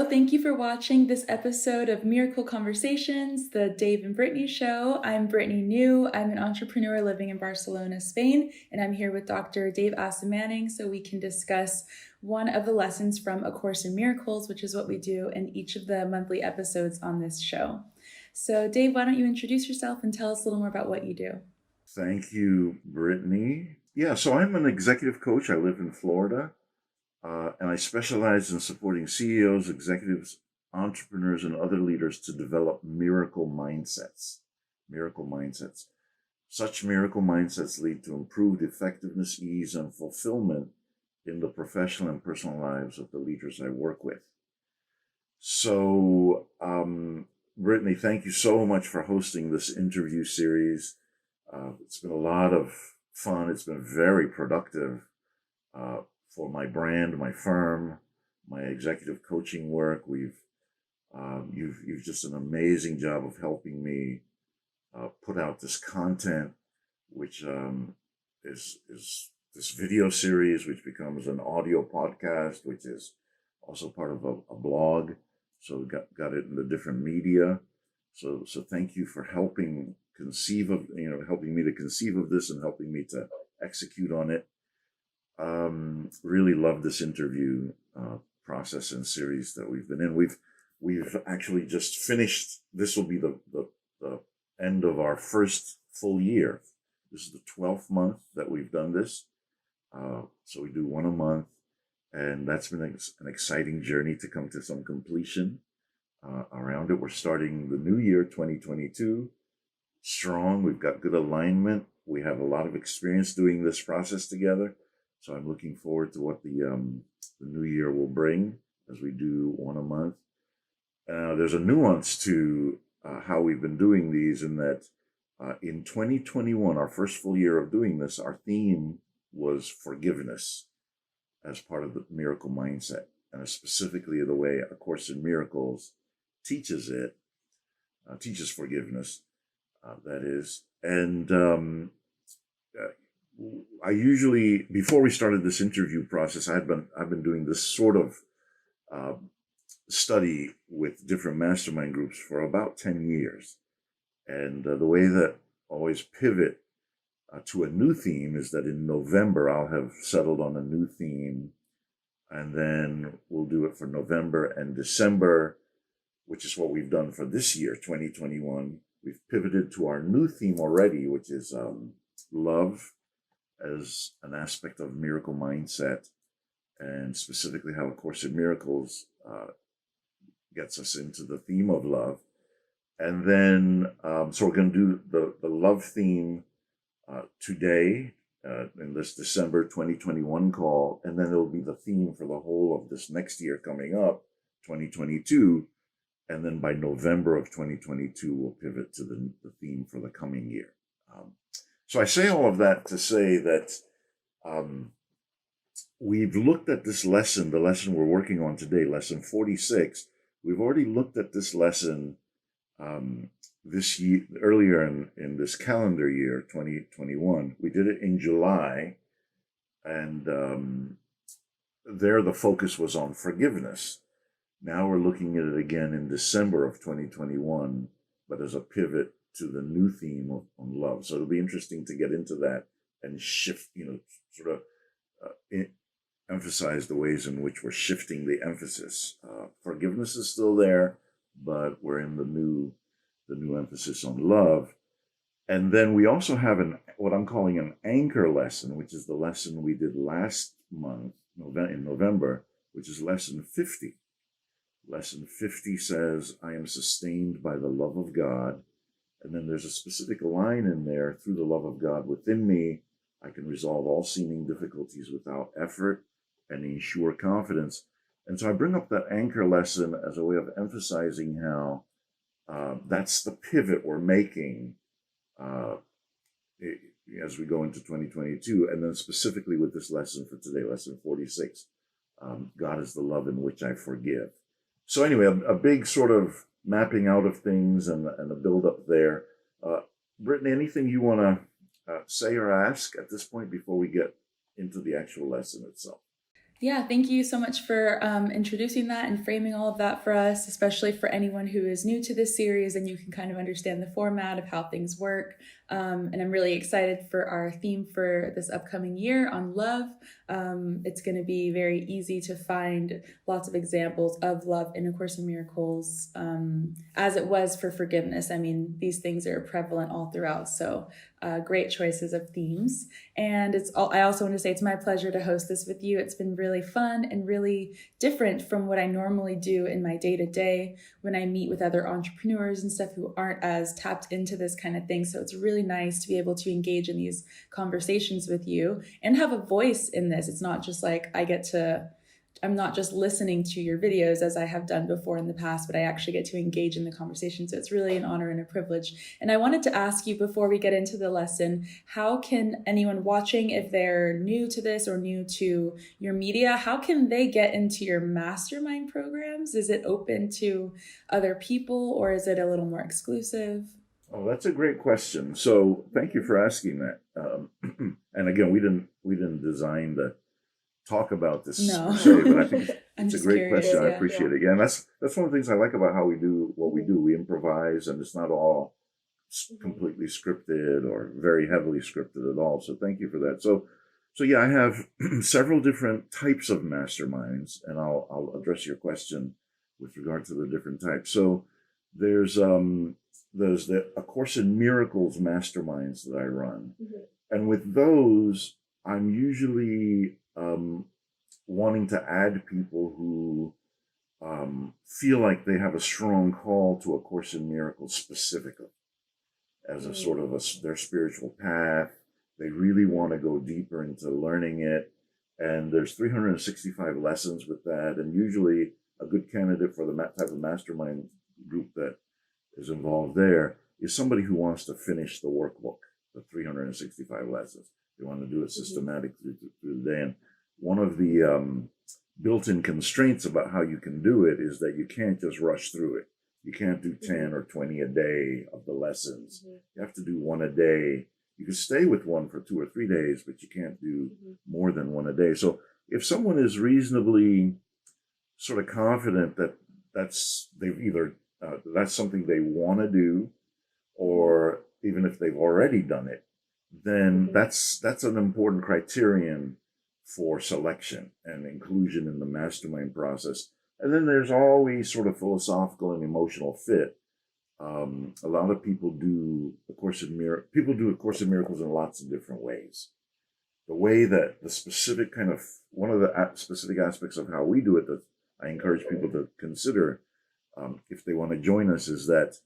thank you for watching this episode of Miracle Conversations, the Dave and Brittany show. I'm Brittany New. I'm an entrepreneur living in Barcelona, Spain, and I'm here with Dr. Dave Asomaning so we can discuss one of the lessons from A Course in Miracles, which is what we do in each of the monthly episodes on this show. So, Dave, why don't you introduce yourself and tell us a little more about what you do? Thank you, Brittany. Yeah, so I'm an executive coach. I live in Florida. And I specialize in supporting CEOs, executives, entrepreneurs, and other leaders to develop miracle mindsets. Miracle mindsets. Such miracle mindsets lead to improved effectiveness, ease, and fulfillment in the professional and personal lives of the leaders I work with. So, Brittany, thank you so much for hosting this interview series. It's been a lot of fun. It's been very productive. For my brand, my firm, my executive coaching work. You've just an amazing job of helping me put out this content, which is this video series, which becomes an audio podcast, which is also part of a blog. So we got it in the different media. So thank you for helping helping me to conceive of this and helping me to execute on it. Really love this interview process and series that we've been in. We've actually just finished. This will be the end of our first full year. This is the 12th month that we've done this. So we do one a month, and that's been an exciting journey to come to some completion around it. We're starting the new year, 2022, strong. We've got good alignment. We have a lot of experience doing this process together. So I'm looking forward to what the new year will bring as we do one a month. There's a nuance to how we've been doing these in that in 2021, our first full year of doing this, our theme was forgiveness as part of the miracle mindset, and specifically the way A Course in Miracles teaches forgiveness, that is. And I usually, before we started this interview process, I've been doing this sort of study with different mastermind groups for about 10 years. And the way that I always pivot to a new theme is that in November, I'll have settled on a new theme, and then we'll do it for November and December, which is what we've done for this year, 2021. We've pivoted to our new theme already, which is love as an aspect of miracle mindset, and specifically how A Course in Miracles gets us into the theme of love. And then, so we're going to do the love theme today in this December 2021 call, and then it'll be the theme for the whole of this next year coming up, 2022. And then by November of 2022, we'll pivot to the theme for the coming year. So I say all of that to say that we've looked at this lesson, the lesson we're working on today, lesson 46. We've already looked at this lesson this year, earlier in this calendar year, 2021. We did it in July, and there the focus was on forgiveness. Now we're looking at it again in December of 2021, but as a pivot to the new theme on love. So it'll be interesting to get into that and shift, sort of emphasize the ways in which we're shifting the emphasis. Forgiveness is still there, but we're in the new emphasis on love. And then we also have what I'm calling an anchor lesson, which is the lesson we did last month, in November, which is lesson 50. Lesson 50 says, I am sustained by the love of God. And then there's a specific line in there, through the love of God within me, I can resolve all seeming difficulties without effort and ensure confidence. And so I bring up that anchor lesson as a way of emphasizing how that's the pivot we're making as we go into 2022. And then specifically with this lesson for today, lesson 46, God is the love in which I forgive. So anyway, a big sort of mapping out of things and a build up there. Brittany, anything you want to say or ask at this point before we get into the actual lesson itself? Yeah, thank you so much for introducing that and framing all of that for us, especially for anyone who is new to this series and you can kind of understand the format of how things work. And I'm really excited for our theme for this upcoming year on love. It's going to be very easy to find lots of examples of love in A Course in Miracles, as it was for forgiveness. I mean, these things are prevalent all throughout. So great choices of themes. And I also want to say it's my pleasure to host this with you. It's been really fun and really different from what I normally do in my day to day when I meet with other entrepreneurs and stuff who aren't as tapped into this kind of thing. So it's really nice to be able to engage in these conversations with you and have a voice in this. It's not just like I'm not just listening to your videos as I have done before in the past, but I actually get to engage in the conversation. So it's really an honor and a privilege. And I wanted to ask you before we get into the lesson, how can anyone watching, if they're new to this or new to your media, how can they get into your mastermind programs? Is it open to other people or is it a little more exclusive? Oh, that's a great question. So thank you for asking that. And again, we didn't design the talk about this No. per se, but I think I'm it's a just great curious, question. I yeah. appreciate it. Yeah, and that's one of the things I like about how we do what we do. We improvise, and it's not all completely scripted or very heavily scripted at all. So thank you for that. So yeah, I have several different types of masterminds, and I'll address your question with regard to the different types. So there's the A Course in Miracles masterminds that I run, and with those, I'm usually wanting to add people who feel like they have a strong call to A Course in Miracles specifically as a sort of their spiritual path. They really want to go deeper into learning it. And there's 365 lessons with that. And usually a good candidate for the type of mastermind group that is involved there is somebody who wants to finish the workbook, the 365 lessons. They want to do it systematically through the day. And one of the built-in constraints about how you can do it is that you can't just rush through it. You can't do 10 or 20 a day of the lessons. You have to do one a day. You can stay with one for 2 or 3 days, but you can't do more than one a day. So if someone is reasonably sort of confident that that's something they want to do, or even if they've already done it, then that's an important criterion for selection and inclusion in the mastermind process. And then there's always sort of philosophical and emotional fit. A lot of people do A Course in Miracles in lots of different ways. The way that one of the specific aspects of how we do it that I encourage people to consider if they want to join us is that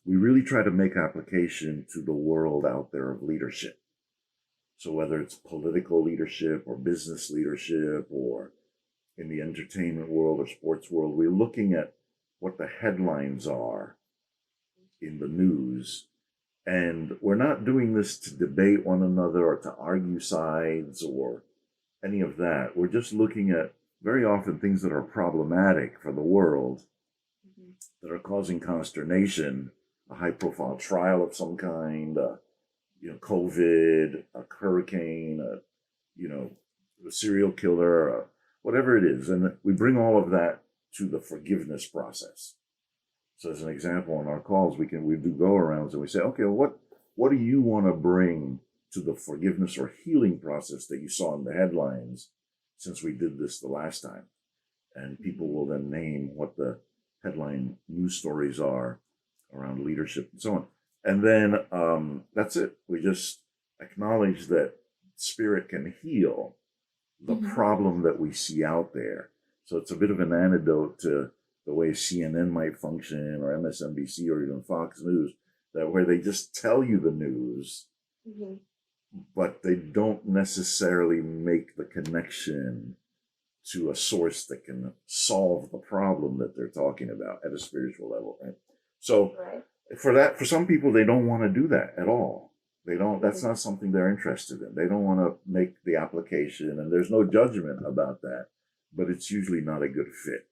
we really try to make application to the world out there of leadership. So whether it's political leadership or business leadership or in the entertainment world or sports world, we're looking at what the headlines are in the news. And we're not doing this to debate one another or to argue sides or any of that. We're just looking at very often things that are problematic for the world, that are causing consternation, a high profile trial of some kind, COVID, a hurricane, a serial killer, whatever it is. And we bring all of that to the forgiveness process. So as an example, on our calls, we do go arounds and we say, okay, well, what do you want to bring to the forgiveness or healing process that you saw in the headlines since we did this the last time? And people will then name what the headline news stories are around leadership and so on. And then that's it. We just acknowledge that spirit can heal the problem that we see out there. So it's a bit of an antidote to the way CNN might function or MSNBC or even Fox News, that where they just tell you the news, but they don't necessarily make the connection to a source that can solve the problem that they're talking about at a spiritual level, right? So for some people, they don't want to do that at all. That's not something they're interested in. They don't want to make the application, and there's no judgment about that, but it's usually not a good fit.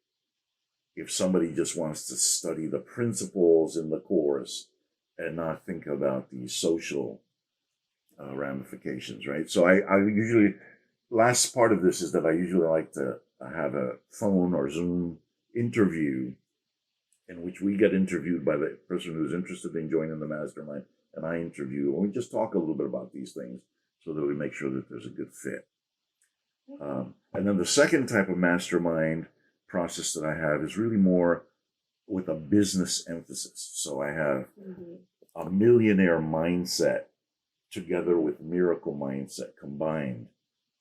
If somebody just wants to study the principles in the course and not think about the social ramifications, right? So I usually last part of this is that I usually like to have a phone or Zoom interview in which we get interviewed by the person who's interested in joining the mastermind, and I interview, and we just talk a little bit about these things so that we make sure that there's a good fit. And then the second type of mastermind process that I have is really more with a business emphasis. So I have a millionaire mindset together with miracle mindset combined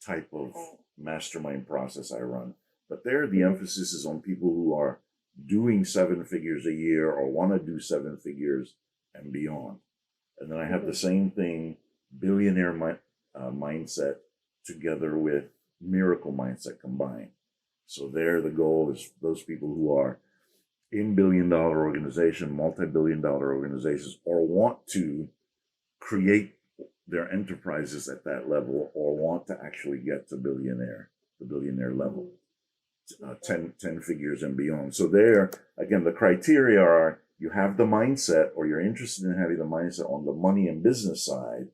type of mastermind process I run. But there, the emphasis is on people who are doing 7 figures a year or want to do 7 figures and beyond. And then I have the same thing, billionaire mindset together with miracle mindset combined. So there, the goal is those people who are in billion-dollar organization, multi-billion-dollar organizations, or want to create their enterprises at that level, or want to actually get to the billionaire level, 10 figures and beyond. So there, again, the criteria are you have the mindset, or you're interested in having the mindset on the money and business side,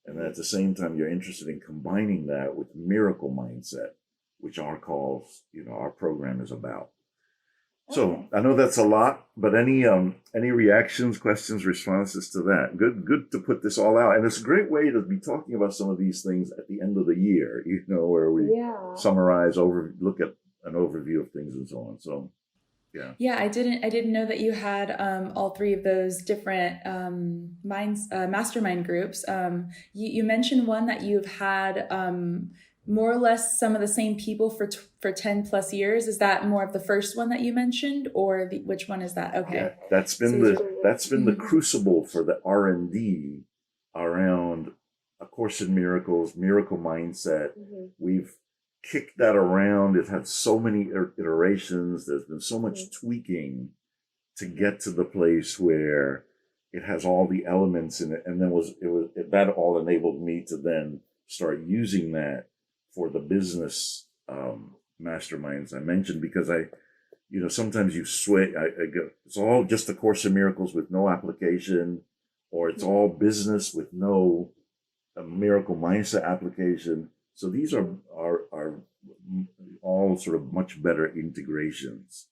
and then at the same time, you're interested in combining that with miracle mindset, which our calls, our program is about. So I know that's a lot, but any reactions, questions, responses to that? Good to put this all out, and it's a great way to be talking about some of these things at the end of the year, where we summarize, look at an overview of things and so on. So, yeah. Yeah, I didn't know that you had all 3 of those different mastermind groups. You mentioned one that you've had more or less some of the same people for 10 plus years. Is that more of the first one that you mentioned, or which one is that? Okay. Yeah, that's been the crucible for the R&D around A Course in Miracles, Miracle Mindset. We've kicked that around. It's had so many iterations. There's been so much tweaking to get to the place where it has all the elements in it. And then that all enabled me to then start using that for the business masterminds I mentioned, because sometimes you sway. It's all just A Course in Miracles with no application, or it's all business with no miracle mindset application. So these are all sort of much better integrations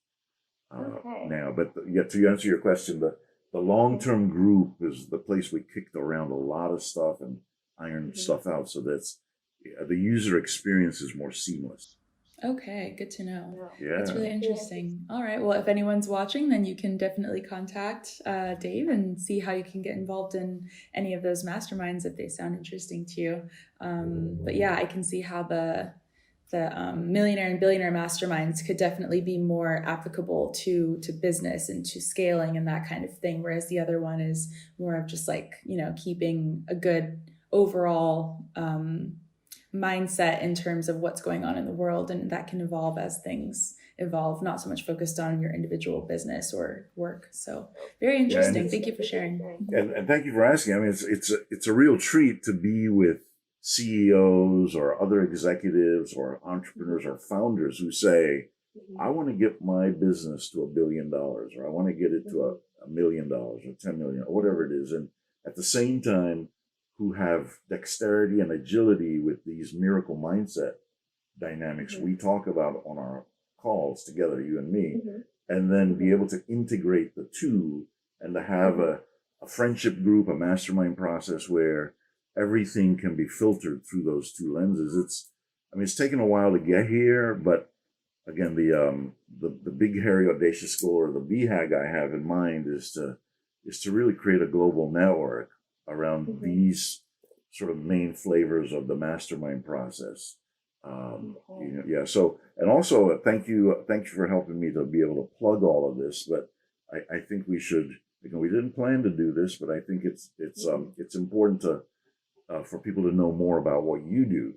now. But to answer your question, the long-term group is the place we kicked around a lot of stuff and ironed stuff out, so that's the user experience is more seamless. Okay, good to know. Yeah. That's really interesting. All right. Well, if anyone's watching, then you can definitely contact Dave and see how you can get involved in any of those masterminds if they sound interesting to you. But yeah, I can see how the millionaire and billionaire masterminds could definitely be more applicable to business and to scaling and that kind of thing. Whereas the other one is more of just keeping a good overall mindset in terms of what's going on in the world, and that can evolve as things evolve, not so much focused on your individual business or work. So very interesting. Thank you for sharing. And thank you for asking. I mean, it's a real treat to be with CEOs or other executives or entrepreneurs or founders who say, I want to get my business to $1 billion, or I want to get it to $1 million or 10 million or whatever it is. And at the same time, who have dexterity and agility with these miracle mindset dynamics we talk about on our calls together, you and me, and then be able to integrate the two and to have a friendship group, a mastermind process where everything can be filtered through those two lenses. It's taken a while to get here, but again, the big, hairy, audacious goal, or the BHAG I have in mind is to really create a global network around these sort of main flavors of the mastermind process. So, and also thank you for helping me to be able to plug all of this. But I think we should, we didn't plan to do this, but I think it's important for people to know more about what you do.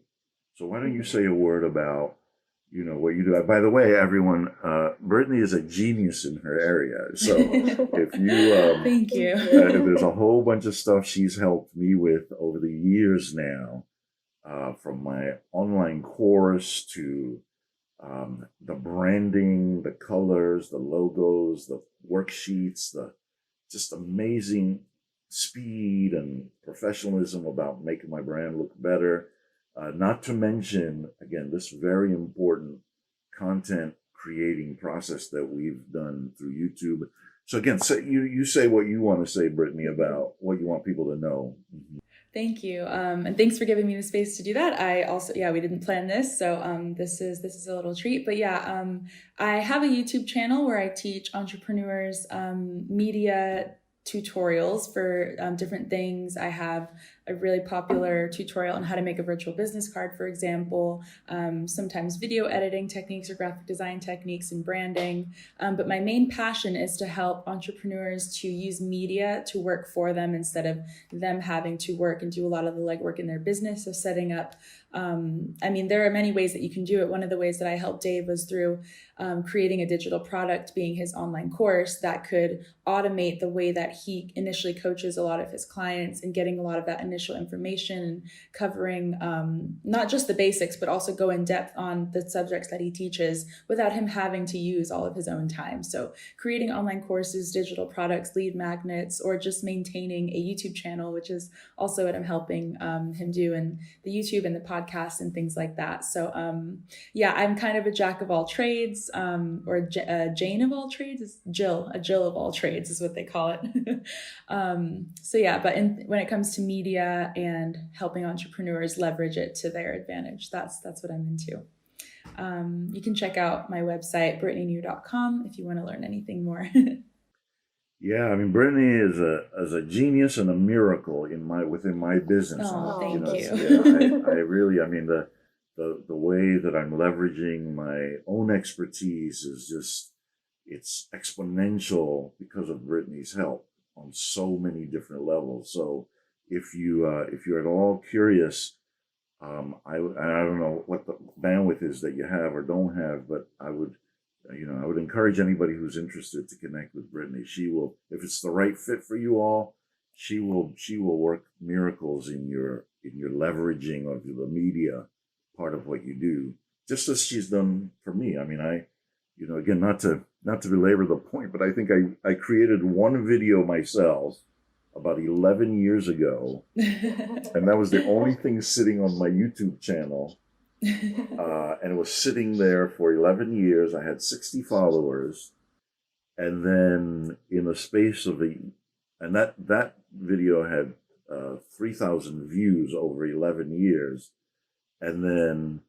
So why don't you say a word about what you do? By the way, everyone, Brittany is a genius in her area. So if you, thank you. There's a whole bunch of stuff she's helped me with over the years now, from my online course to the branding, the colors, the logos, the worksheets, the just amazing speed and professionalism about making my brand look better. Not to mention, again, this very important content creating process that we've done through YouTube. So again, so you say what you want to say, Brittany, about what you want people to know. Mm-hmm. Thank you, and thanks for giving me the space to do that. I also, yeah, we didn't plan this, so this is a little treat. But yeah, I have a YouTube channel where I teach entrepreneurs media tutorials for different things. I have a really popular tutorial on how to make a virtual business card, for example, sometimes video editing techniques or graphic design techniques and branding. But my main passion is to help entrepreneurs to use media to work for them instead of them having to work and do a lot of the legwork in their business. So setting up, there are many ways that you can do it. One of the ways that I helped Dave was through creating a digital product, being his online course that could automate the way that he initially coaches a lot of his clients and getting a lot of that initial information and covering not just the basics, but also go in depth on the subjects that he teaches without him having to use all of his own time. So creating online courses, digital products, lead magnets, or just maintaining a YouTube channel, which is also what I'm helping him do, and the YouTube and the podcast and things like that. So I'm kind of a jack of all trades, or Jane of all trades is Jill. A Jill of all trades is what they call it. When it comes to media and helping entrepreneurs leverage it to their advantage, that's what I'm into. You can check out my website, brittanynew.com, if you want to learn anything more. Yeah, I mean, Brittany is a genius and a miracle within my business. Oh, thank you. Yeah, I really, I mean, the way that I'm leveraging my own expertise is just, it's exponential because of Brittany's help on so many different levels. So if you're at all curious, I don't know what the bandwidth is that you have or don't have, but I would encourage anybody who's interested to connect with Brittany. She will, if it's the right fit for you all, she will work miracles in your leveraging of the media part of what you do, just as she's done for me. I mean, again, not to belabor the point, but I think I created one video myself about 11 years ago, and that was the only thing sitting on my YouTube channel. And it was sitting there for 11 years. I had 60 followers. And then in the space of that video had 3,000 views over 11 years. And then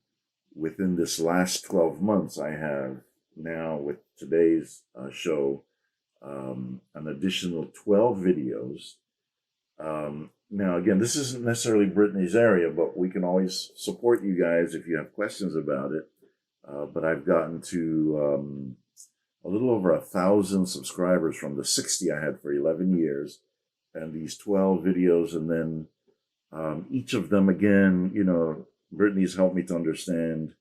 within this last 12 months, I have now, with today's show, an additional 12 videos. Now, again, this isn't necessarily Brittany's area, but we can always support you guys if you have questions about it. But I've gotten to a little over 1,000 subscribers from the 60 I had for 11 years, and these 12 videos. And then each of them, again, Brittany's helped me to understand,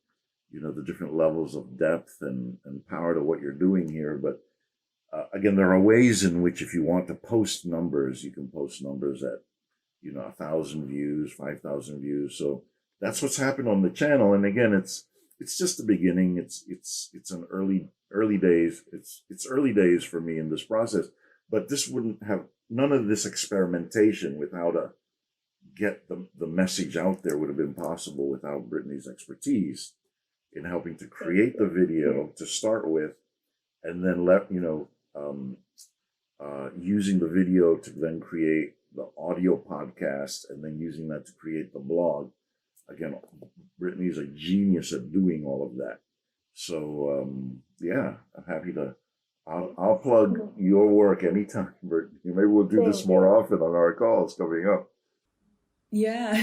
the different levels of depth and power to what you're doing here. But again, there are ways in which, if you want to post numbers, you can post numbers at 1,000 views, 5,000 views. So that's what's happened on the channel. And again, it's just the beginning. It's an early days. It's early days for me in this process, but this wouldn't have, none of this experimentation with how to get the message out there would have been possible without Brittany's expertise in helping to create the video to start with, and then using the video to then create the audio podcast, and then using that to create the blog. Again, Brittany's a genius at doing all of that. So I'm happy to. I'll plug your work anytime, Brittany. Maybe we'll do this more often on our calls coming up. Yeah.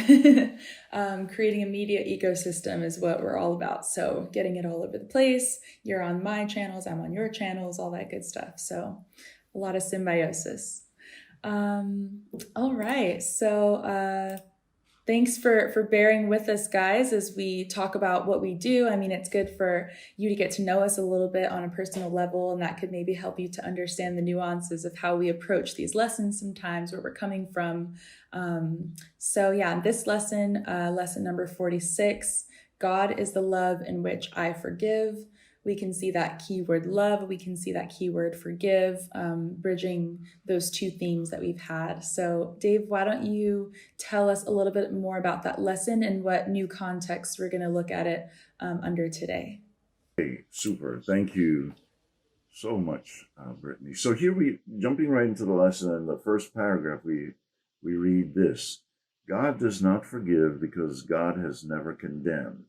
Creating a media ecosystem is what we're all about. So getting it all over the place. You're on my channels, I'm on your channels, all that good stuff. So a lot of symbiosis. All right. So thanks for bearing with us, guys, as we talk about what we do. I mean, it's good for you to get to know us a little bit on a personal level, and that could maybe help you to understand the nuances of how we approach these lessons sometimes, where we're coming from. This lesson, lesson number 46, God is the love in which I forgive. we can see that keyword love, we can see that keyword forgive, bridging those two themes that we've had. So Dave, why don't you tell us a little bit more about that lesson and what new context we're going to look at it under today? Hey, super. Thank you so much, Brittany. So here we, jumping right into the lesson, in the first paragraph, we read this: God does not forgive because God has never condemned,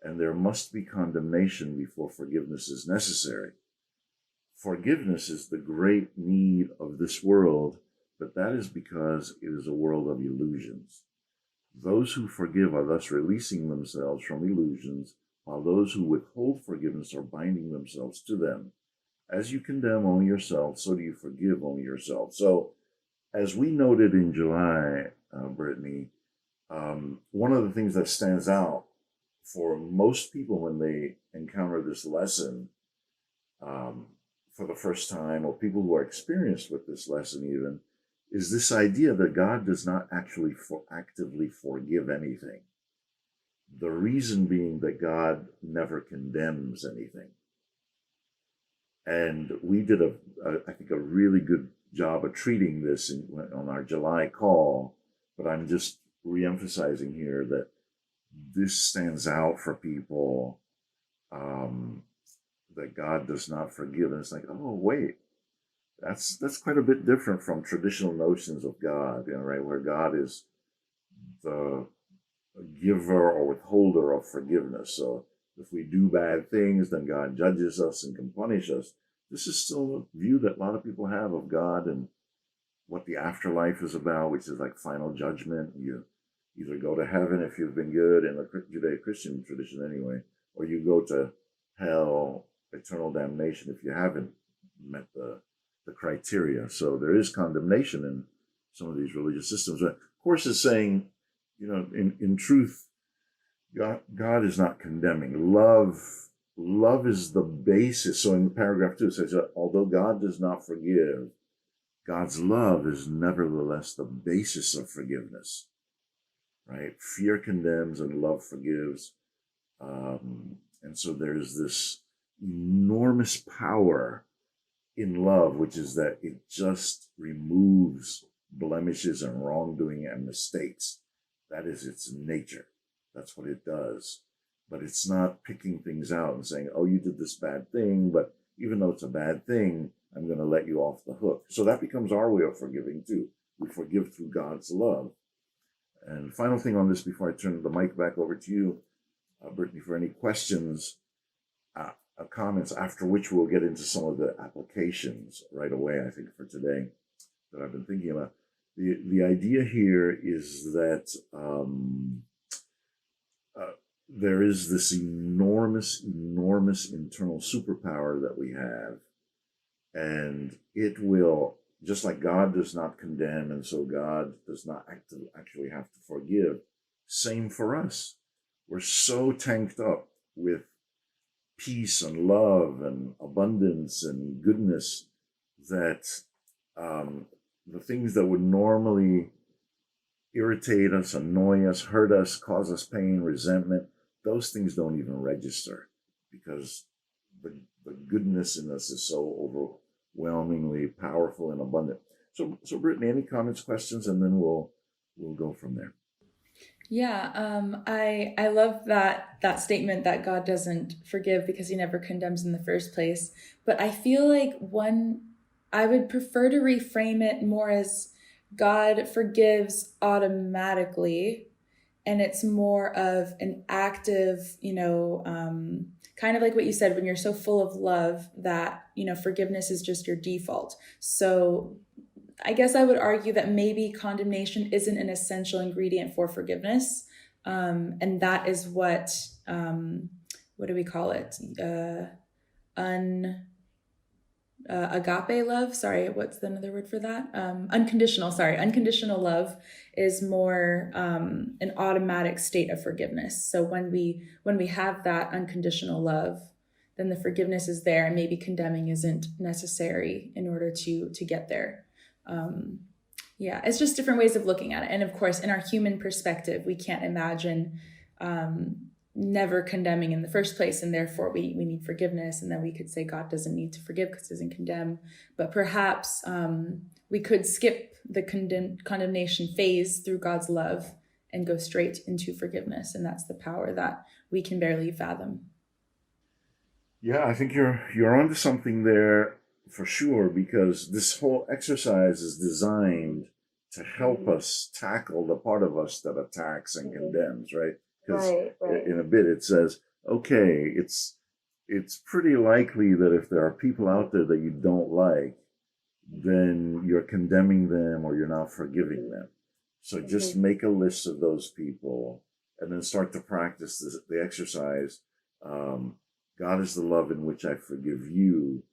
and there must be condemnation before forgiveness is necessary. Forgiveness is the great need of this world, but that is because it is a world of illusions. Those who forgive are thus releasing themselves from illusions, while those who withhold forgiveness are binding themselves to them. As you condemn only yourself, so do you forgive only yourself. So, as we noted in July, Brittany, one of the things that stands out for most people when they encounter this lesson for the first time, or people who are experienced with this lesson even, is this idea that God does not actually actively forgive anything. The reason being that God never condemns anything. And we did I think, a really good job of treating this on our July call, but I'm just reemphasizing here that this stands out for people, that God does not forgive. And it's like, oh, wait, that's quite a bit different from traditional notions of God, right? Where God is the giver or withholder of forgiveness. So if we do bad things, then God judges us and can punish us. This is still a view that a lot of people have of God and what the afterlife is about, which is like final judgment. You either go to heaven if you've been good, in the Judeo-Christian tradition anyway, or you go to hell, eternal damnation, if you haven't met the criteria. So there is condemnation in some of these religious systems. But of course, it's saying, in truth, God is not condemning. Love is the basis. So in paragraph 2, it says that although God does not forgive, God's love is nevertheless the basis of forgiveness, right? Fear condemns and love forgives. And so there's this enormous power in love, which is that it just removes blemishes and wrongdoing and mistakes. That is its nature. That's what it does. But it's not picking things out and saying, oh, you did this bad thing, but even though it's a bad thing, I'm going to let you off the hook. So that becomes our way of forgiving too. We forgive through God's love. And final thing on this before I turn the mic back over to you, Brittany, for any questions, comments, after which we'll get into some of the applications right away, I think, for today that I've been thinking about. The idea here is that there is this enormous internal superpower that we have, and it will, just like God does not condemn, and so God does not actually have to forgive, same for us. We're so tanked up with peace and love and abundance and goodness that the things that would normally irritate us, annoy us, hurt us, cause us pain, resentment, those things don't even register, because the goodness in us is so overwhelmingly powerful and abundant. So Brittany, any comments, questions, and then we'll go from there. Yeah, I love that statement that God doesn't forgive because he never condemns in the first place. But I feel like I would prefer to reframe it more as God forgives automatically, and it's more of an active, kind of like what you said, when you're so full of love that, forgiveness is just your default. So I guess I would argue that maybe condemnation isn't an essential ingredient for forgiveness. And that is what do we call it? Agape love. Sorry, what's another word for that? Unconditional love is more an automatic state of forgiveness. So when we have that unconditional love, then the forgiveness is there, and maybe condemning isn't necessary in order to get there. It's just different ways of looking at it. And of course, in our human perspective, we can't imagine never condemning in the first place, and therefore we need forgiveness. And then we could say God doesn't need to forgive because he doesn't condemn. But perhaps we could skip the condemnation phase through God's love and go straight into forgiveness. And that's the power that we can barely fathom. Yeah, I think you're onto something there for sure, because this whole exercise is designed to help us tackle the part of us that attacks and condemns, right? Because in a bit it says, okay, it's pretty likely that if there are people out there that you don't like, then you're condemning them or you're not forgiving them. So just make a list of those people and then start to practice the exercise. God is the love in which I forgive you,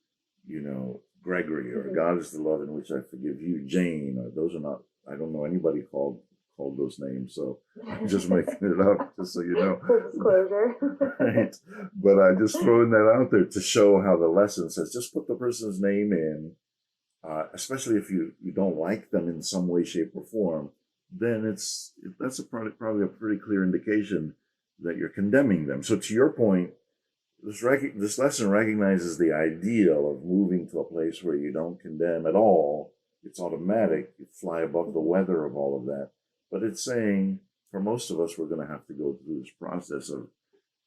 Gregory, or God is the love in which I forgive you, Jane, or those are not, I don't know anybody called those names, so I'm just making it up just so you know. Full disclosure. Right. But I'm just throwing that out there to show how the lesson says, just put the person's name in, especially if you don't like them in some way, shape, or form, then that's probably a pretty clear indication that you're condemning them. So to your point, this lesson recognizes the ideal of moving to a place where you don't condemn at all. It's automatic. You fly above the weather of all of that. But it's saying, for most of us, we're going to have to go through this process of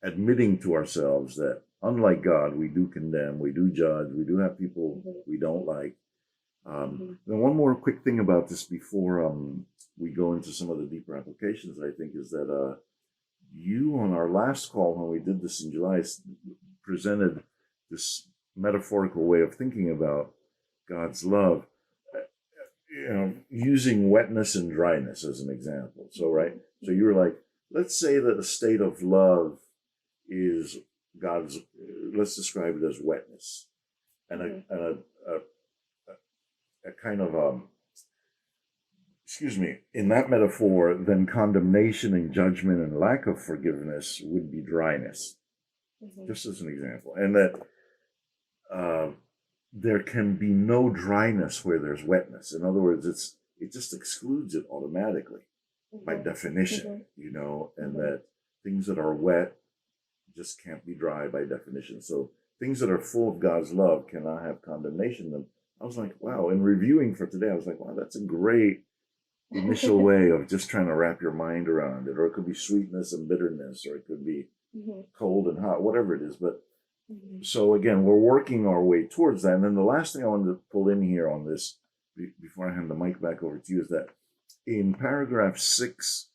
admitting to ourselves that, unlike God, we do condemn, we do judge, we do have people we don't like. And one more quick thing about this before we go into some of the deeper applications, I think, is that you, on our last call when we did this in July, presented this metaphorical way of thinking about God's love, using wetness and dryness as an example. So, right? So you were like, let's say that a state of love is God's, let's describe it as wetness. And a kind of, in that metaphor, then condemnation and judgment and lack of forgiveness would be dryness, just as an example. And that there can be no dryness where there's wetness. In other words, it just excludes it automatically by definition, and that things that are wet just can't be dry by definition. So things that are full of God's love cannot have condemnation in them. I was like, wow, in reviewing for today, I was like, wow, that's a great initial way of just trying to wrap your mind around it. Or it could be sweetness and bitterness, or it could be cold and hot, whatever it is. But so again, we're working our way towards that. And then the last thing I wanted to pull in here on this, before I hand the mic back over to you, is that in paragraph 6,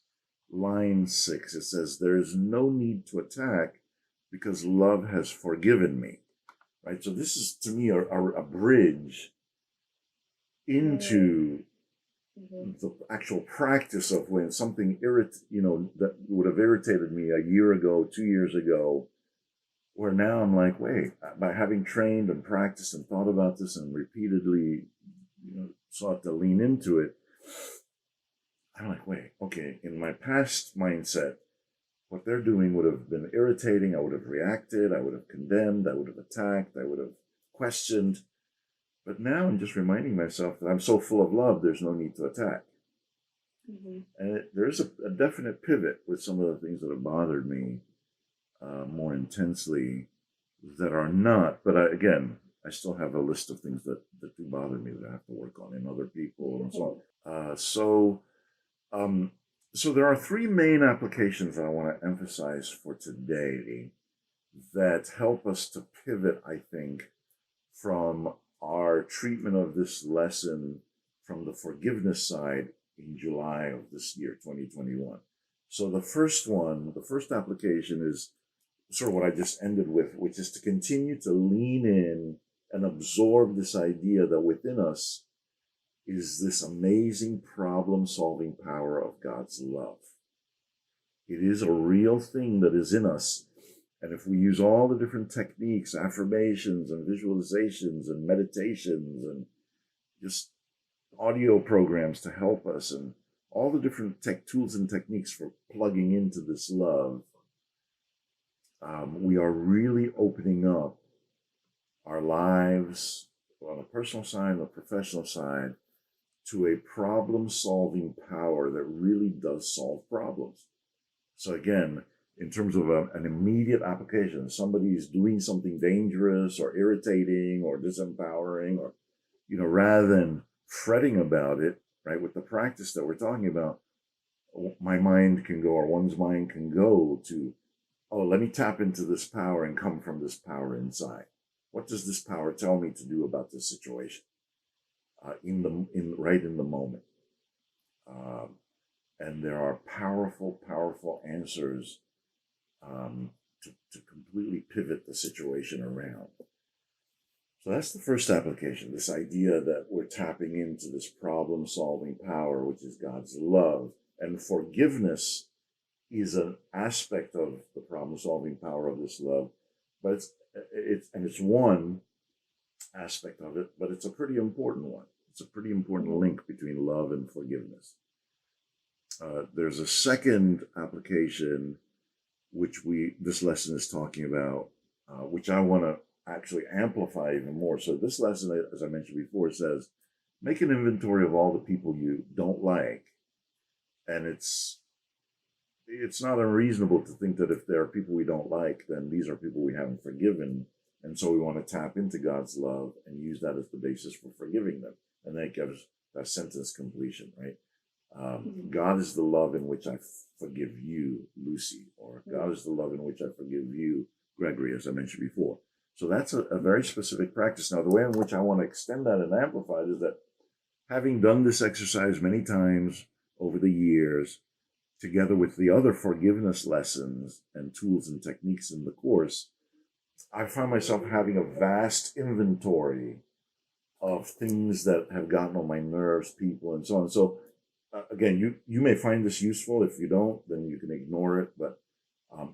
line 6, it says, there is no need to attack because love has forgiven me. Right? So this is, to me, a bridge into the actual practice of when something that would have irritated me a year ago, 2 years ago, where now I'm like, wait, by having trained and practiced and thought about this and repeatedly sought to lean into it, I'm like, wait, okay, in my past mindset, what they're doing would have been irritating. I would have reacted, I would have condemned, I would have attacked, I would have questioned. But now I'm just reminding myself that I'm so full of love, there's no need to attack. And there's a definite pivot with some of the things that have bothered me more intensely that are not. But again, I still have a list of things that do bother me that I have to work on in other people and so on. So there are 3 main applications that I want to emphasize for today that help us to pivot, I think, from our treatment of this lesson from the forgiveness side in July of this year, 2021. So the first application is sort of what I just ended with, which is to continue to lean in and absorb this idea that within us is this amazing problem-solving power of God's love. It is a real thing that is in us. And if we use all the different techniques, affirmations and visualizations and meditations and just audio programs to help us and all the different tools and techniques for plugging into this love, we are really opening up our lives on a personal side and a professional side to a problem-solving power that really does solve problems. So again, in terms of an immediate application. Somebody is doing something dangerous or irritating or disempowering, or, rather than fretting about it, right, with the practice that we're talking about, my mind can go, or one's mind can go to, oh, let me tap into this power and come from this power inside. What does this power tell me to do about this situation? Right in the moment. And there are powerful, powerful answers to completely pivot the situation around. So that's the first application, this idea that we're tapping into this problem-solving power, which is God's love. And forgiveness is an aspect of the problem-solving power of this love, but it's one aspect of it, but it's a pretty important one. It's a pretty important link between love and forgiveness. There's a second application which this lesson is talking about, which I want to actually amplify even more. So this lesson, as I mentioned before, says, make an inventory of all the people you don't like. And it's not unreasonable to think that if there are people we don't like, then these are people we haven't forgiven. And so we want to tap into God's love and use that as the basis for forgiving them. And that gives that sentence completion, right? God is the love in which I forgive you, Lucy, or God is the love in which I forgive you, Gregory, as I mentioned before. So that's a very specific practice. Now, the way in which I want to extend that and amplify it is that having done this exercise many times over the years, together with the other forgiveness lessons and tools and techniques in the course, I find myself having a vast inventory of things that have gotten on my nerves, people, and so on. So again, you may find this useful. If you don't, then you can ignore it. But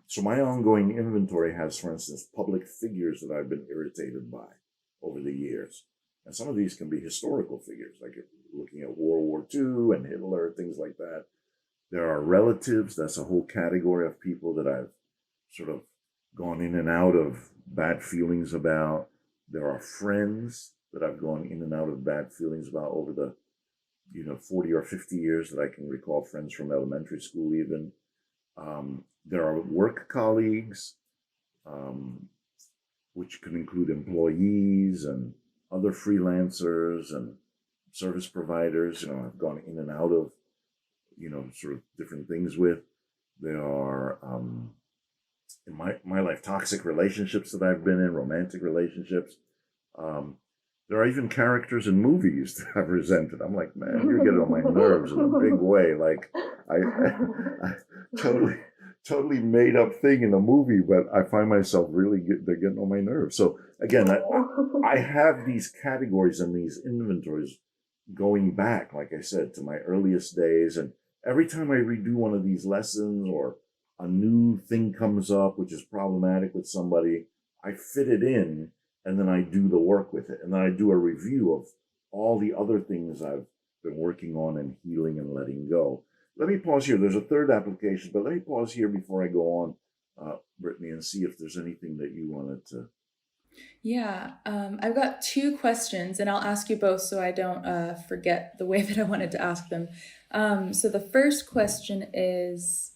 so my ongoing inventory has, for instance, public figures that I've been irritated by over the years. And some of these can be historical figures, like looking at World War II and Hitler, things like that. There are relatives. That's a whole category of people that I've sort of gone in and out of bad feelings about. There are friends that I've gone in and out of bad feelings about over the 40 or 50 years that I can recall, friends from elementary school even. There are work colleagues, which can include employees and other freelancers and service providers. I've gone in and out of, sort of different things with. There are, in my life, toxic relationships that I've been in, romantic relationships. There are even characters in movies that I've resented. I'm like, man, you're getting on my nerves in a big way. Like, I totally made up thing in a movie, but I find myself they're getting on my nerves. So again, I have these categories and these inventories going back, like I said, to my earliest days. And every time I redo one of these lessons or a new thing comes up, which is problematic with somebody, I fit it in. And then I do the work with it. And then I do a review of all the other things I've been working on and healing and letting go. Let me pause here. There's a third application, but let me pause here before I go on, Brittany, and see if there's anything that you wanted to. Yeah, I've got two questions, and I'll ask you both so I don't forget the way that I wanted to ask them. So the first question is,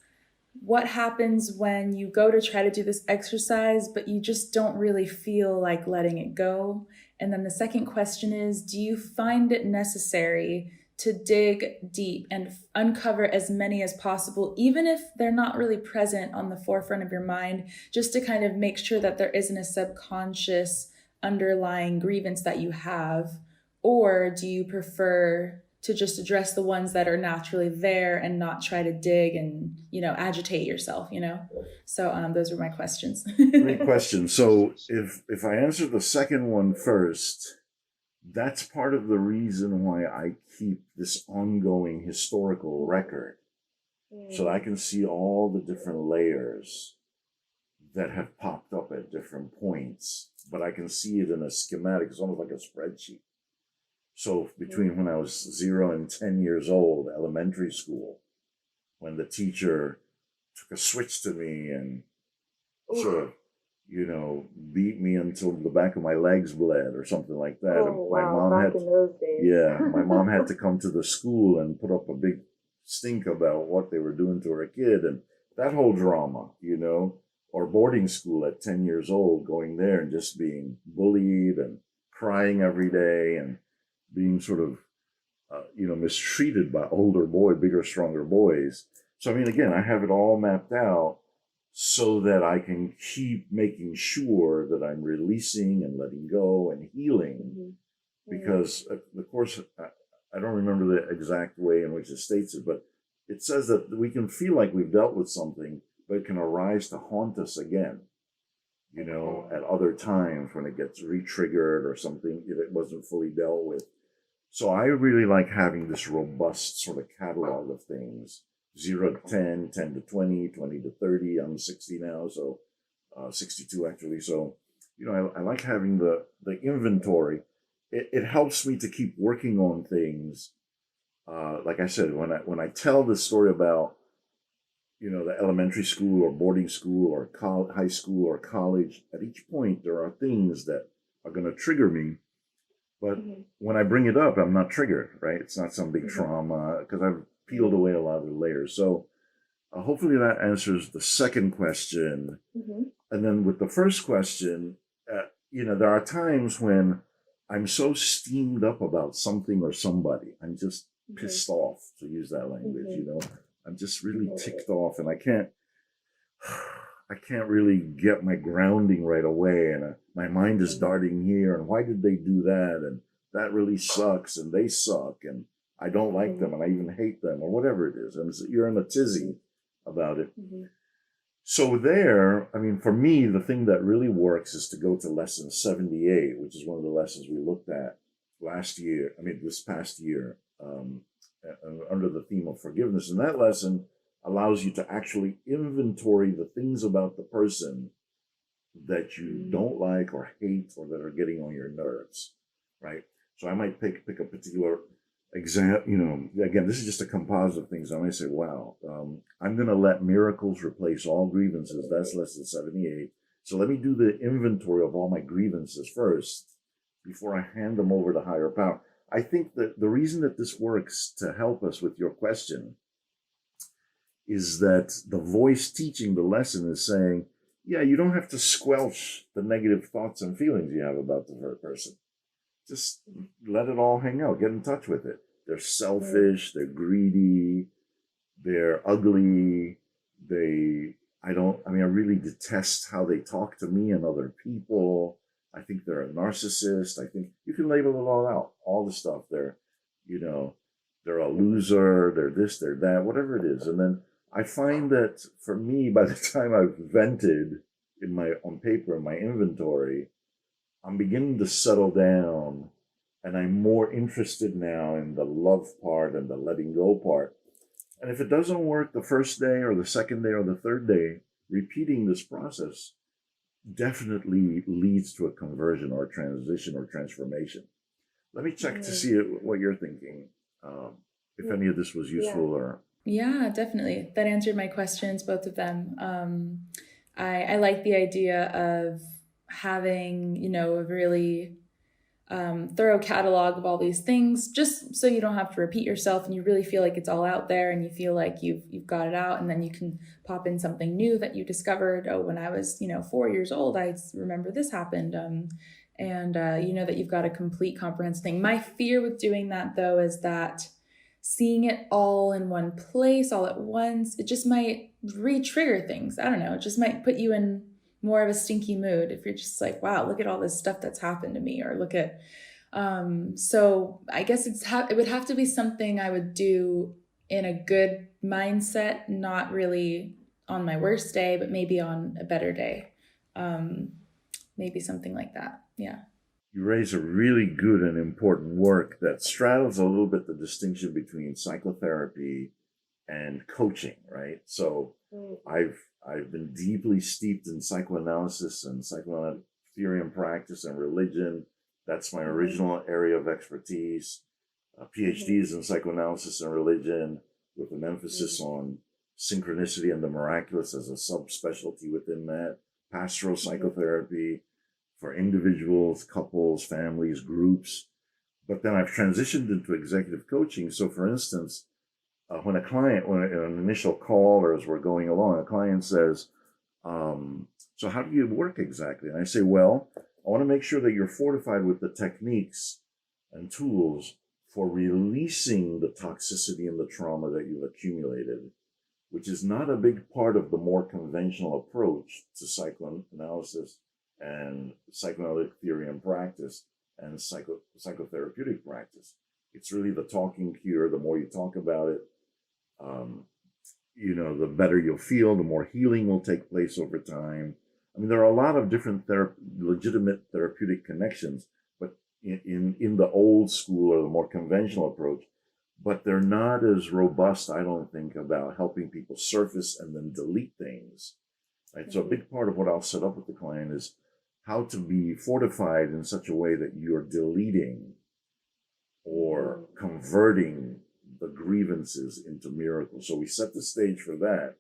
what happens when you go to try to do this exercise, but you just don't really feel like letting it go? And then the second question is, do you find it necessary to dig deep and uncover as many as possible, even if they're not really present on the forefront of your mind, just to kind of make sure that there isn't a subconscious underlying grievance that you have? Or do you prefer to just address the ones that are naturally there and not try to dig and, agitate yourself, So those are my questions. Great question. So if I answer the second one first, that's part of the reason why I keep this ongoing historical record, so that I can see all the different layers that have popped up at different points, but I can see it in a schematic. It's almost like a spreadsheet. So between when I was 0 and 10 years old, elementary school, when the teacher took a switch to me and sort of, beat me until the back of my legs bled or something like that. Oh, wow, back in those days. Yeah, my mom had to come to the school and put up a big stink about what they were doing to her kid. And that whole drama, or boarding school at 10 years old, going there and just being bullied and crying every day and being sort of, mistreated by bigger, stronger boys. So, I mean, again, I have it all mapped out so that I can keep making sure that I'm releasing and letting go and healing. Because, of course, I don't remember the exact way in which it states it, but it says that we can feel like we've dealt with something, but it can arise to haunt us again, at other times when it gets re-triggered or something if it wasn't fully dealt with. So I really like having this robust sort of catalog of things, 0 to 10, 10 to 20, 20 to 30. I'm 60 now, so 62 actually. So, I like having the inventory. It helps me to keep working on things. Like I said, when I tell the story about, the elementary school or boarding school or high school or college, at each point there are things that are going to trigger me. But when I bring it up, I'm not triggered, right? It's not some big trauma because I've peeled away a lot of the layers. So hopefully that answers the second question. And then with the first question, there are times when I'm so steamed up about something or somebody. I'm just pissed off, to use that language, I'm just really ticked off, and I can't really get my grounding right away, and my mind is darting here, and why did they do that, and that really sucks, and they suck, and I don't like them, and I even hate them, or whatever it is, and you're in a tizzy about it. So there, I mean, for me, the thing that really works is to go to lesson 78, which is one of the lessons we looked at this past year, under the theme of forgiveness. And that lesson allows you to actually inventory the things about the person that you don't like or hate or that are getting on your nerves, right? So I might pick a particular example, again, this is just a composite of things. I might say, wow, I'm going to let miracles replace all grievances. That's lesson 78. So let me do the inventory of all my grievances first before I hand them over to higher power. I think that the reason that this works to help us with your question is that the voice teaching the lesson is saying, yeah, you don't have to squelch the negative thoughts and feelings you have about the person. Just let it all hang out. Get in touch with it. They're selfish. They're greedy. They're ugly. I really detest how they talk to me and other people. I think they're a narcissist. I think you can label it all out. All the stuff. They're a loser. They're this, they're that, whatever it is. And then I find that for me, by the time I've vented on paper in my inventory, I'm beginning to settle down, and I'm more interested now in the love part and the letting go part. And if it doesn't work the first day or the second day or the third day, repeating this process definitely leads to a conversion or a transition or transformation. Let me check to see what you're thinking, if any of this was useful or... Yeah, definitely. That answered my questions, both of them. I like the idea of having, a really thorough catalog of all these things, just so you don't have to repeat yourself and you really feel like it's all out there and you feel like you've got it out, and then you can pop in something new that you discovered. Oh, when I was, 4 years old, I remember this happened. That you've got a complete comprehensive thing. My fear with doing that, though, is that seeing it all in one place all at once, it just might re-trigger things. I don't know. It just might put you in more of a stinky mood if you're just like, wow, look at all this stuff that's happened to me, or look at, so I guess it would have to be something I would do in a good mindset, not really on my worst day, but maybe on a better day. Maybe something like that. Yeah. You raise a really good and important work that straddles a little bit the distinction between psychotherapy and coaching, right? So I've been deeply steeped in psychoanalysis and psychoanalytic theory and practice and religion. That's my original area of expertise. Ph.D.s in psychoanalysis and religion, with an emphasis on synchronicity and the miraculous as a subspecialty within that. Pastoral psychotherapy for individuals, couples, families, groups. But then I've transitioned into executive coaching. So for instance, when an initial call or as we're going along, a client says, so how do you work exactly? And I say, well, I want to make sure that you're fortified with the techniques and tools for releasing the toxicity and the trauma that you've accumulated, which is not a big part of the more conventional approach to psychoanalysis and psychoanalytic theory and practice and psychotherapeutic practice. It's really the talking cure. The more you talk about it, the better you'll feel, the more healing will take place over time. I mean, there are a lot of different legitimate therapeutic connections, but in the old school or the more conventional approach, but they're not as robust, I don't think, about helping people surface and then delete things. Right? So a big part of what I'll set up with the client is how to be fortified in such a way that you're deleting or converting the grievances into miracles. So we set the stage for that.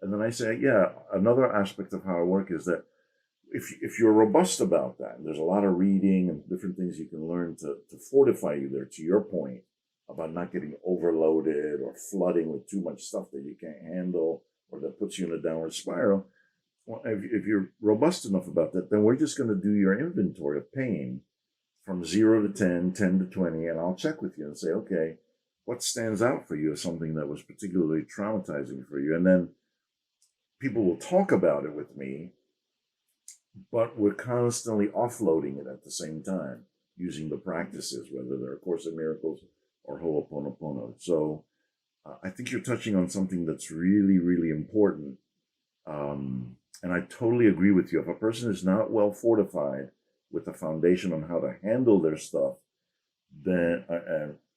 And then I say, yeah, another aspect of how I work is that if you're robust about that, and there's a lot of reading and different things you can learn to fortify you there, to your point about not getting overloaded or flooding with too much stuff that you can't handle or that puts you in a downward spiral. Well, if you're robust enough about that, then we're just going to do your inventory of pain from 0 to 10, 10 to 20, and I'll check with you and say, okay, what stands out for you as something that was particularly traumatizing for you? And then people will talk about it with me, but we're constantly offloading it at the same time, using the practices, whether they're A Course in Miracles or Ho'oponopono. So I think you're touching on something that's really, really important. And I totally agree with you. If a person is not well fortified with a foundation on how to handle their stuff, then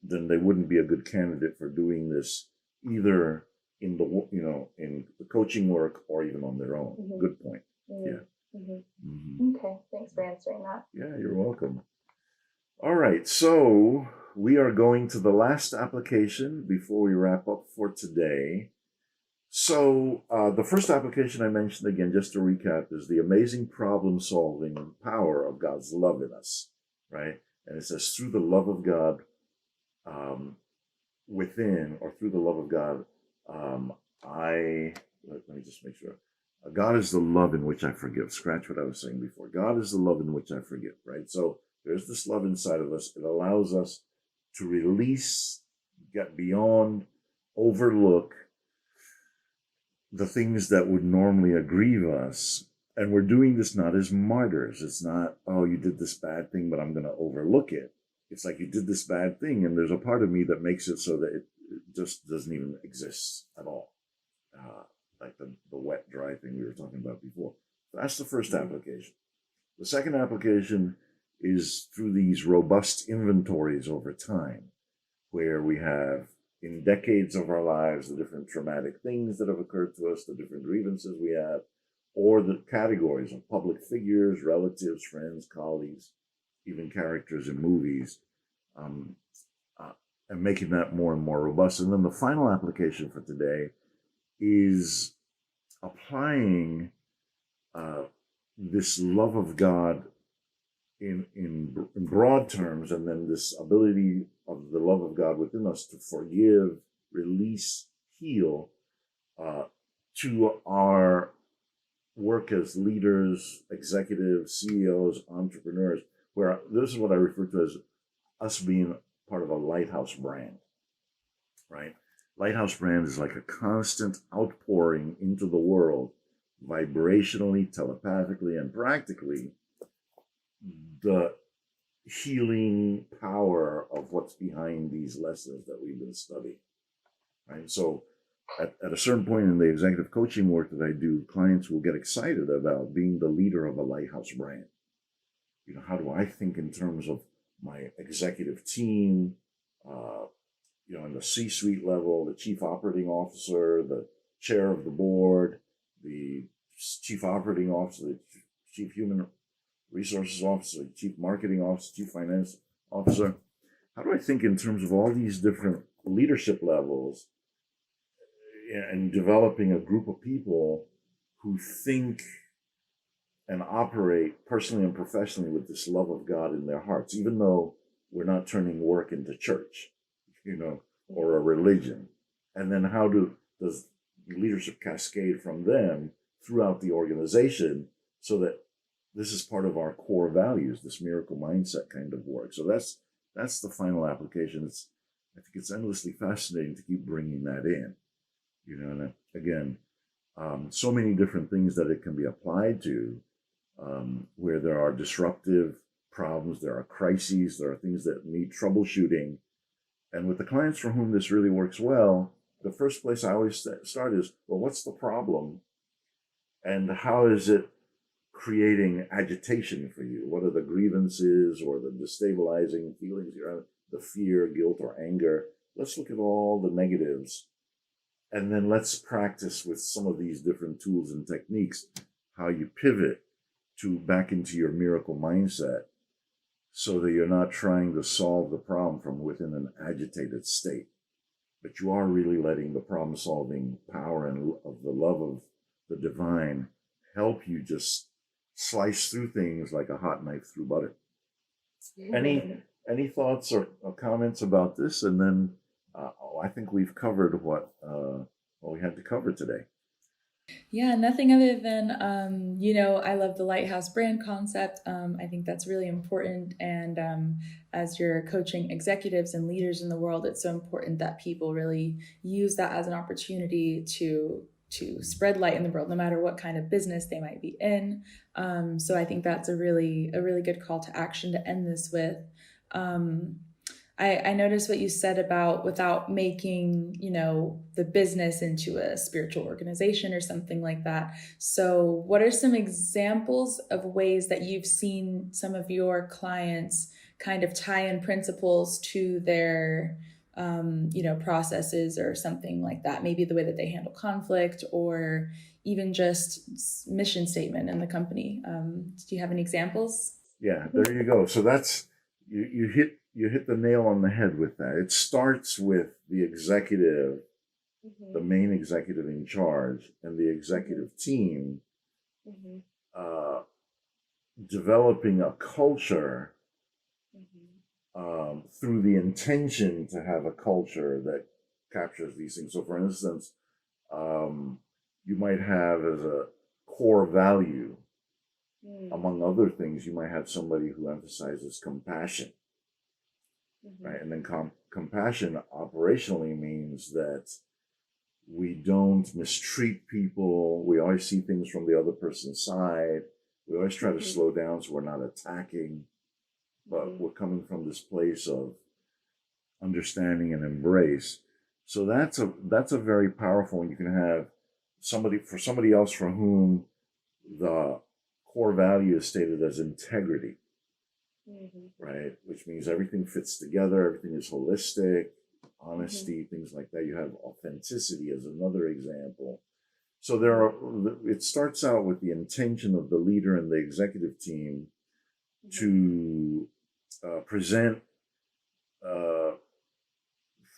they wouldn't be a good candidate for doing this either in the coaching work or even on their own. Mm-hmm. Good point. Mm-hmm. Yeah. Mm-hmm. Mm-hmm. Okay. Thanks for answering that. Yeah, you're welcome. All right. So we are going to the last application before we wrap up for today. So the first application I mentioned, again, just to recap, is the amazing problem-solving power of God's love in us, right? And it says, through the love of God within, or through the love of God, let me just make sure. God is the love in which I forgive. Scratch what I was saying before. God is the love in which I forgive, right? So there's this love inside of us. It allows us to release, get beyond, overlook the things that would normally aggrieve us. And we're doing this not as martyrs. It's not, oh, you did this bad thing, but I'm going to overlook it. It's like you did this bad thing, and there's a part of me that makes it so that it just doesn't even exist at all. Like the wet, dry thing we were talking about before. That's the first application. The second application is through these robust inventories over time, where we have, in decades of our lives, the different traumatic things that have occurred to us, the different grievances we have, or the categories of public figures, relatives, friends, colleagues, even characters in movies, and making that more and more robust. And then the final application for today is applying this love of God in broad terms, and then this ability of the love of God within us to forgive, release, heal, to our work as leaders, executives, CEOs, entrepreneurs, where this is what I refer to as us being part of a lighthouse brand, right? Lighthouse brand is like a constant outpouring into the world, vibrationally, telepathically, and practically, the healing power of what's behind these lessons that we've been studying, right? So at a certain point in the executive coaching work that I do, clients will get excited about being the leader of a lighthouse brand. You know, how do I think in terms of my executive team, in the C-suite level, the chief operating officer, the chair of the board, the chief operating officer, the chief human resources officer, chief marketing officer, chief finance officer. How do I think in terms of all these different leadership levels and developing a group of people who think and operate personally and professionally with this love of God in their hearts, even though we're not turning work into church, or a religion. And then does leadership cascade from them throughout the organization, so that this is part of our core values, this miracle mindset kind of work. So that's the final application. I think it's endlessly fascinating to keep bringing that in, and again, so many different things that it can be applied to, where there are disruptive problems, there are crises, there are things that need troubleshooting. And with the clients for whom this really works well, the first place I always start is, well, what's the problem? And how is it creating agitation for you? What are the grievances or the destabilizing feelings you're having, the fear, guilt, or anger? Let's look at all the negatives. And then let's practice with some of these different tools and techniques, how you pivot back into your miracle mindset, so that you're not trying to solve the problem from within an agitated state, but you are really letting the problem-solving power and of the love of the divine help you just slice through things like a hot knife through butter. Any thoughts or comments about this? And then I think we've covered what we had to cover today. Yeah, nothing other than, I love the lighthouse brand concept. I think that's really important. And as you're coaching executives and leaders in the world, it's so important that people really use that as an opportunity to spread light in the world, no matter what kind of business they might be in. So I think that's a really good call to action to end this with. I noticed what you said about without making, the business into a spiritual organization or something like that. So what are some examples of ways that you've seen some of your clients kind of tie in principles to their, processes or something like that? Maybe the way that they handle conflict, or even just mission statement in the company. Do you have any examples? Yeah, there you go. So that's, you hit the nail on the head with that. It starts with the executive, the main executive in charge, and the executive team developing a culture through the intention to have a culture that captures these things. So, for instance, you might have as a core value, among other things, you might have somebody who emphasizes compassion. Right, and then compassion operationally means that we don't mistreat people. We always see things from the other person's side. We always try to slow down so we're not attacking, but we're coming from this place of understanding and embrace. So that's a very powerful one. You can have somebody else for whom the core value is stated as integrity. Right, which means everything fits together, everything is holistic, honesty, things like that. You have authenticity as another example. So it starts out with the intention of the leader and the executive team to present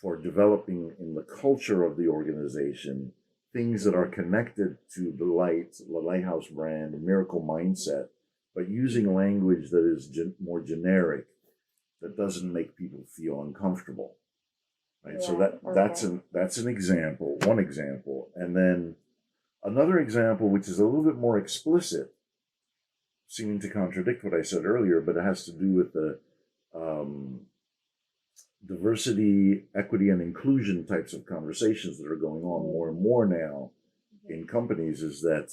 for developing in the culture of the organization things that are connected to the lighthouse brand, the miracle mindset, but using language that is more generic, that doesn't make people feel uncomfortable, right? Yeah, so that's an example, one example, and then another example, which is a little bit more explicit, seeming to contradict what I said earlier, but it has to do with the diversity, equity, and inclusion types of conversations that are going on more and more now in companies, is that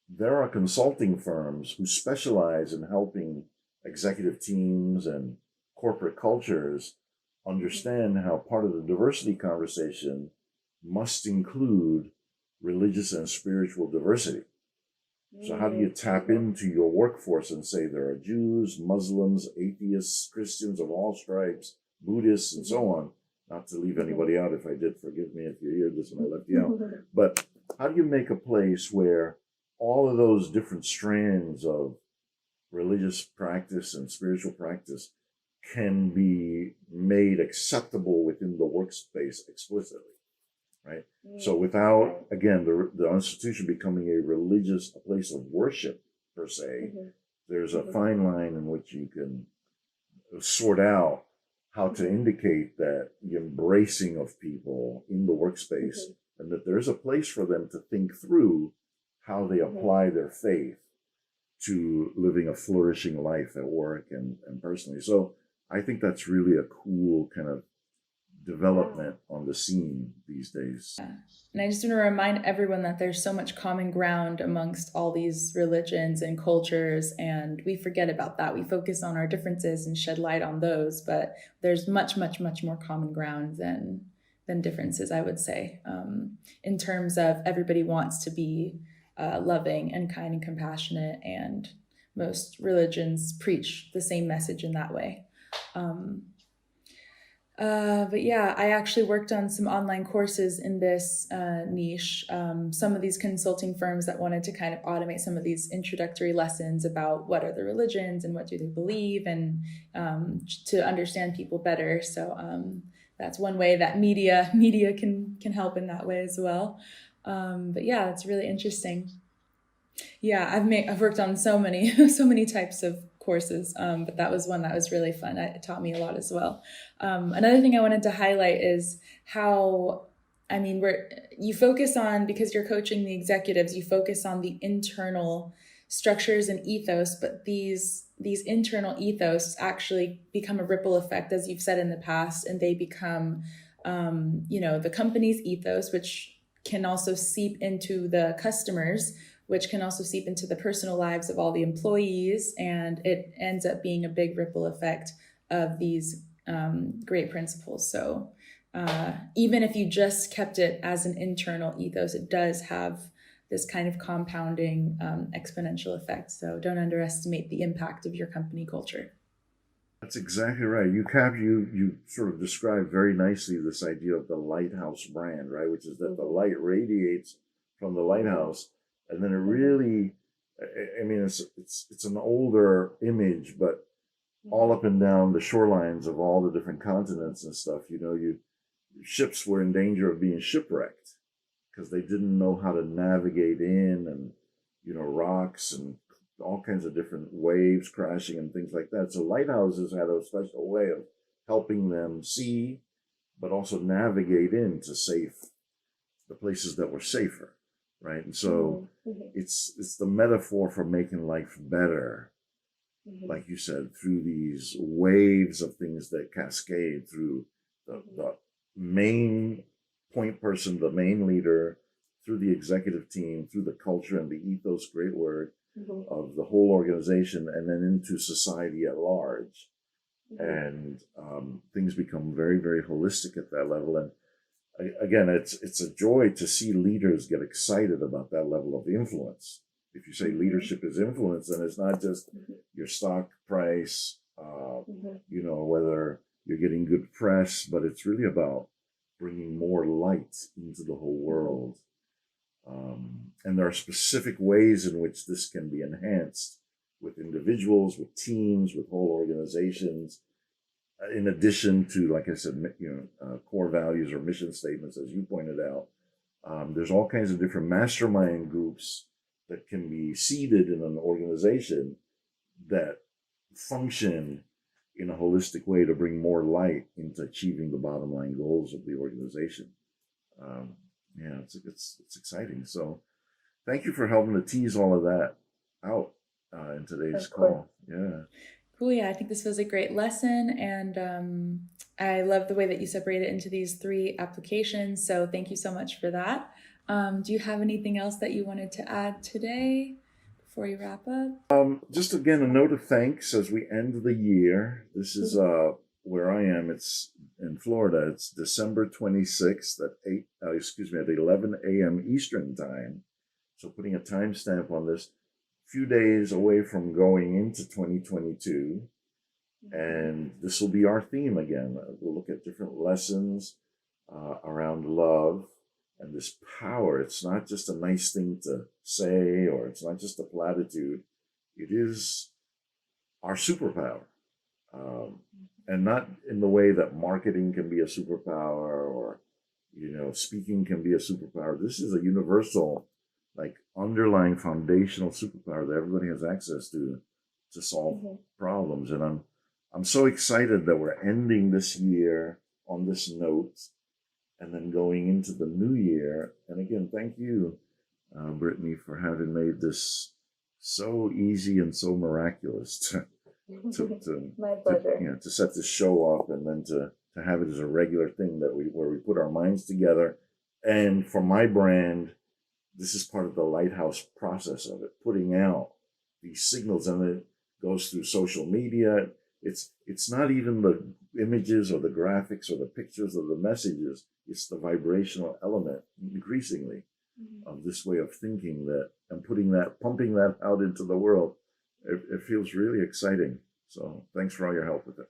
there are consulting firms who specialize in helping executive teams and corporate cultures understand how part of the diversity conversation must include religious and spiritual diversity. So how do you tap into your workforce and say there are Jews, Muslims, atheists, Christians of all stripes, Buddhists, and so on? Not to leave anybody out. If I did, forgive me if you hear this and I left you out. But how do you make a place where all of those different strands of religious practice and spiritual practice can be made acceptable within the workspace explicitly, right? So without, again, the institution becoming a place of worship per se, there's a fine line in which you can sort out how to indicate that the embracing of people in the workspace, and that there's a place for them to think through how they apply their faith to living a flourishing life at work and personally. So I think that's really a cool kind of development on the scene these days. Yeah. And I just want to remind everyone that there's so much common ground amongst all these religions and cultures, and we forget about that. We focus on our differences and shed light on those, but there's much, much, much more common ground than differences, I would say, in terms of everybody wants to be loving and kind and compassionate, and most religions preach the same message in that way. But yeah, I actually worked on some online courses in this niche. Some of these consulting firms that wanted to kind of automate some of these introductory lessons about what are the religions and what do they believe, and to understand people better. So that's one way that media can help in that way as well. But yeah, it's really interesting. Yeah, I've worked on so many so many types of courses, but that was one that was really fun. It taught me a lot as well. Another thing I wanted to highlight is how, I mean, you focus on, because you're coaching the executives, you focus on the internal structures and ethos, but these internal ethos actually become a ripple effect, as you've said in the past, and they become, the company's ethos, which can also seep into the customers, which can also seep into the personal lives of all the employees, and it ends up being a big ripple effect of these great principles. So even if you just kept it as an internal ethos, it does have this kind of compounding exponential effect. So don't underestimate the impact of your company culture. That's exactly right. You sort of described very nicely this idea of the lighthouse brand, right? Which is that the light radiates from the lighthouse, and then it really, I mean, it's an older image, but all up and down the shorelines of all the different continents and stuff, ships were in danger of being shipwrecked because they didn't know how to navigate in, and rocks and all kinds of different waves crashing and things like that. So lighthouses had a special way of helping them see, but also navigate into the places that were safer, right? And so it's the metaphor for making life better, like you said, through these waves of things that cascade through the main point person, the main leader, through the executive team, through the culture and the ethos, great word, of the whole organization, and then into society at large. And things become very, very holistic at that level. And again, it's a joy to see leaders get excited about that level of influence. If you say leadership is influence, then it's not just your stock price, whether you're getting good press, but it's really about bringing more light into the whole world. And there are specific ways in which this can be enhanced with individuals, with teams, with whole organizations, in addition to, like I said, core values or mission statements, as you pointed out. There's all kinds of different mastermind groups that can be seeded in an organization that function in a holistic way to bring more light into achieving the bottom line goals of the organization. It's exciting. So thank you for helping to tease all of that out in today's call. Yeah. Cool. Yeah, I think this was a great lesson, and I love the way that you separate it into these 3 applications. So thank you so much for that. Do you have anything else that you wanted to add today before we wrap up? Just again, a note of thanks as we end the year. This is where I am. It's in Florida. It's December 26th at 11 a.m. Eastern time. So putting a timestamp on this, few days away from going into 2022, and this will be our theme again. We'll look at different lessons around love and this power. It's not just a nice thing to say, or it's not just a platitude. It is our superpower, and not in the way that marketing can be a superpower, or speaking can be a superpower. This is a universal, underlying foundational superpower that everybody has access to solve problems. And I'm so excited that we're ending this year on this note and then going into the new year. And again, thank you, Brittany, for having made this so easy and so miraculous My pleasure. to set this show up and then to have it as a regular thing where we put our minds together. And for my brand, this is part of the lighthouse process of it, putting out these signals, and it goes through social media. It's not even the images or the graphics or the pictures or the messages. It's the vibrational element, increasingly, of this way of thinking and pumping that out into the world. It feels really exciting. So thanks for all your help with it.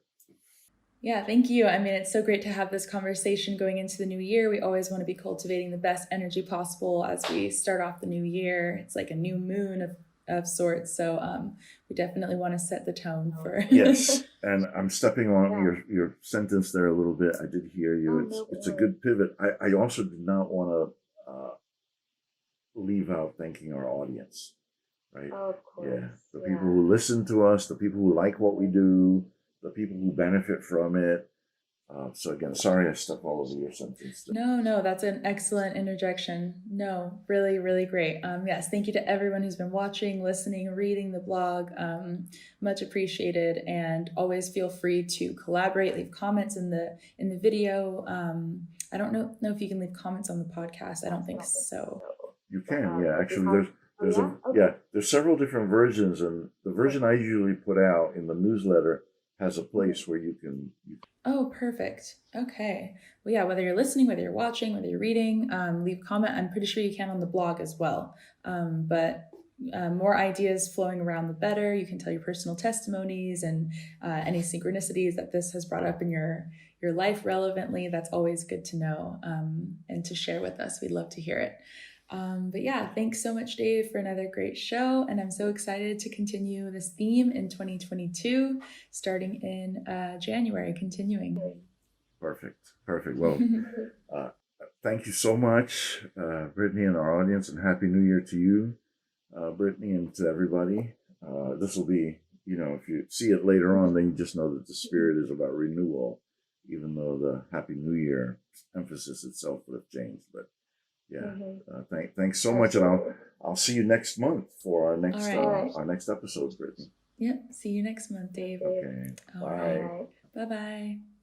Yeah, thank you. I mean, it's so great to have this conversation going into the new year. We always want to be cultivating the best energy possible as we start off the new year. It's like a new moon of sorts. So we definitely want to set the tone for. Yes, and I'm stepping on your sentence there a little bit. I did hear you. It's a good pivot. I also did not want to leave out thanking our audience, right? Oh, of course. Yeah, the people who listen to us, the people who like what we do, the people who benefit from it. So again, sorry I stepped all over your sentence. No, that's an excellent interjection. No, really, really great. Yes, thank you to everyone who's been watching, listening, reading the blog. Much appreciated, and always feel free to collaborate, leave comments in the video. I don't know if you can leave comments on the podcast. I don't think so. You can, yeah. Actually, there's several different versions, and the version I usually put out in the newsletter has a place where you can. Oh, perfect. Okay. Well, yeah, whether you're listening, whether you're watching, whether you're reading, leave comment. I'm pretty sure you can on the blog as well. But more ideas flowing around, the better. You can tell your personal testimonies and any synchronicities that this has brought up in your life relevantly. That's always good to know and to share with us. We'd love to hear it. But yeah, thanks so much, Dave, for another great show. And I'm so excited to continue this theme in 2022, starting in January, continuing. Perfect. Well, thank you so much, Brittany, and our audience, and Happy New Year to you, Brittany, and to everybody. This will be, if you see it later on, then you just know that the spirit is about renewal, even though the Happy New Year emphasis itself would have changed. But yeah, thanks so much, and I'll see you next month for our next our next episode, Brittany. Yep, see you next month, Dave. Okay, All right. Bye-bye.